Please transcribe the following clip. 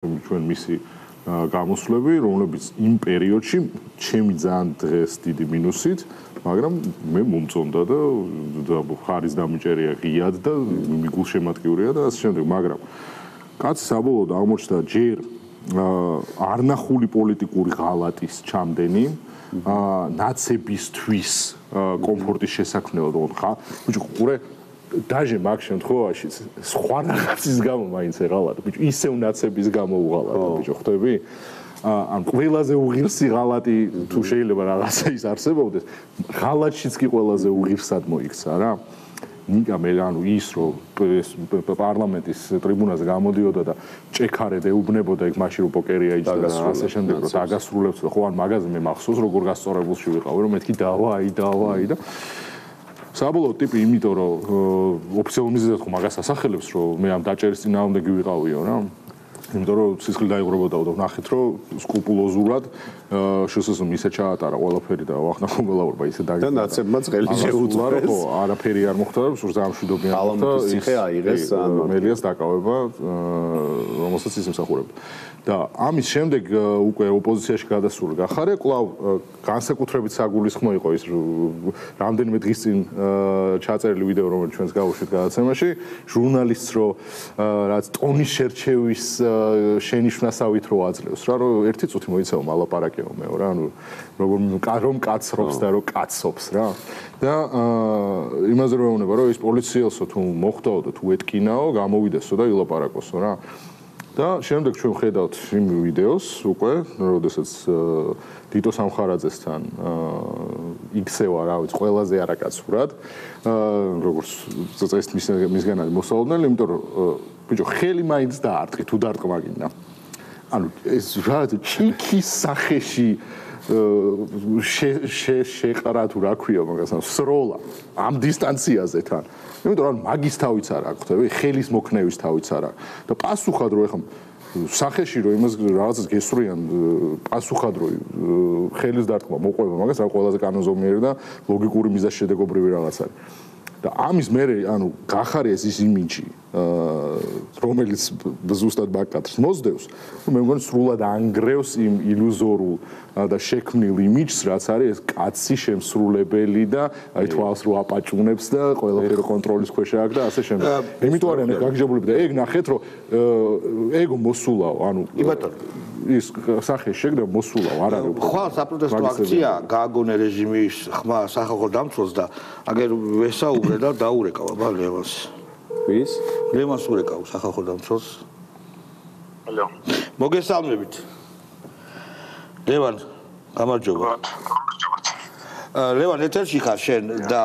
ჩვენ მისი გამოსვლები, რომლებიც იმ პერიოდში ჩემი ძალიან დღეს დიდი მინუსით, მაგრამ მე მომწონდა და ხარის დამიჭერია ღიად და მიგულშემატკივრია და ასე შემდეგ, მაგრამ კაცი საბოლოოდ აღმოჩნდა ჯერ არნახული პოლიტიკური ღალატის ჩამდენი, ნაცებისთვის კომფორტის შესაქმნელად ხა, ბიჭო, ყურე даже მაგ შემთხვევაში სხვა რაღაცის გამო მაინც ეღალატა ბიჭო ისევ ნაცების გამო უღალატა ბიჭო ხვდები ან ყველაზე უღირსი ღალატი თუ შეიძლება რაღაცა ის არსებობდეს ღალატშიც კი ყველაზე უღირსად მოიქცა რა ნიკა მე ანუ ის რომ პარლამენტის ტრიბუნაზე გამოდიოდა და ჭექარედ ეუბნებოდა იქ მაშინ რომ პოკერია იჯდა და ასე შემდეგ რომ დაგასრულებს და ხო ან მაგაზე მე მახსოვს როგორ გასწორებულში ვიყავი რომ მეთქი დავაი და საბოლოოდ ტიპი იმიტომ რომ ოფიციალურ მიზეზად ხო მაგას ასახელებს რომ მე ამ დაჭერის წინააღმდეგი ვიყავიო რა იმიტომ რომ სისხლი დაიღრებოდაო და ვნახეთ რომ სკრუპულოზურად შესაძლოა მისე ჩაატარა ყველაფერი და ვახნა ხომელაურბა ისე და ნაცებმა წელი შეუწყეს ხო არაფერი არ მოხდა და სულ ზამშვიდობიან ალამეთის ციხე აიღეს მელიას დაკავება რომელსაც ის მსახურებდა და ამის შემდეგ უკვე ოპოზიციაში გადასული გახარე კვლავ განსაკუთრებით საგულისხმო იყო ის რამდენიმე დღის წინ ჩაწერილი ვიდეო რომელიც ჩვენს გავუშვით გადაცემაში ჟურნალისტს რო რაც ტონის შერჩევის შენიშვნასავით რო აძლევს რა რომ ერთი წუთი მოიცავ მალაპარაკეო მეო რა ანუ რომ კაცრობს და რომ კაცობს რა და იმაზე რომ ეუბნება რომ ის პოლიციელსო თუ მოხდაო და თუ ეთკინაო გამოვიდესო და ილაპარაკოსო რა და შემდეგ ჩვენ ხედავთ იმ ვიდეოს უკვე როდესაც დიტო სამხარაძესთან იქცევა რა ვიცი ყველაზე არაკაცურად როგორც წესით მისგან მოსალოდნელი იმიტომ რომ ბიჭო ხელი მაინც დაარტყი თუ დარტყმა გინდა ანუ ეს რა ჩიქის სახეში შეყრა თუ რა ქვია მაგას სროლა ამ დისტანციაზე თან იმიტომ რომ მაგის თავიც არ აქვს ხვდები ხელის მოქნევის თავიც არ აქვს და პასუხად რომ ეხლა სახეში რომ იმას რაღაცას გესვრიან პასუხად რომ ხელის დარტყმა მოყვება მაგას რა ყველაზე კანონზომიერი და ლოგიკური მიზანშედეგობრივი რაღაც არის და ამის მერე ანუ გახარიეს ის იმიჯი რომელიც ზუსტად ბაკატრს მოსდევს მე მგონი სრულად ანგრევს იმ ილუზორულ და შექმნილ იმიჯს რაც არის ეს კაცი შემსრულებელი და აი თვალს რო აპაჭუნებს და ყველაფერი კონტროლის ქვეშ აქვს და ასე შემდეგ იმიტომ არიან გაგჟებულები და ეგ ნახეთ რომ ეგ მოსულაო ანუ ის სახე შეგდა მოსულაო არ არის ხვალ საპროტესტო აქცია გააგონე რეჟიმის ხმა სახალხო დამცველს და აგერ ვესაუბრე და დაურეკავ აბა ლევანს ვის ლევანს ურეკავ სახალხო დამცველს ალო მოგესალმებით ლევან გამარჯობა ლევან ეთერში ხარ შენ და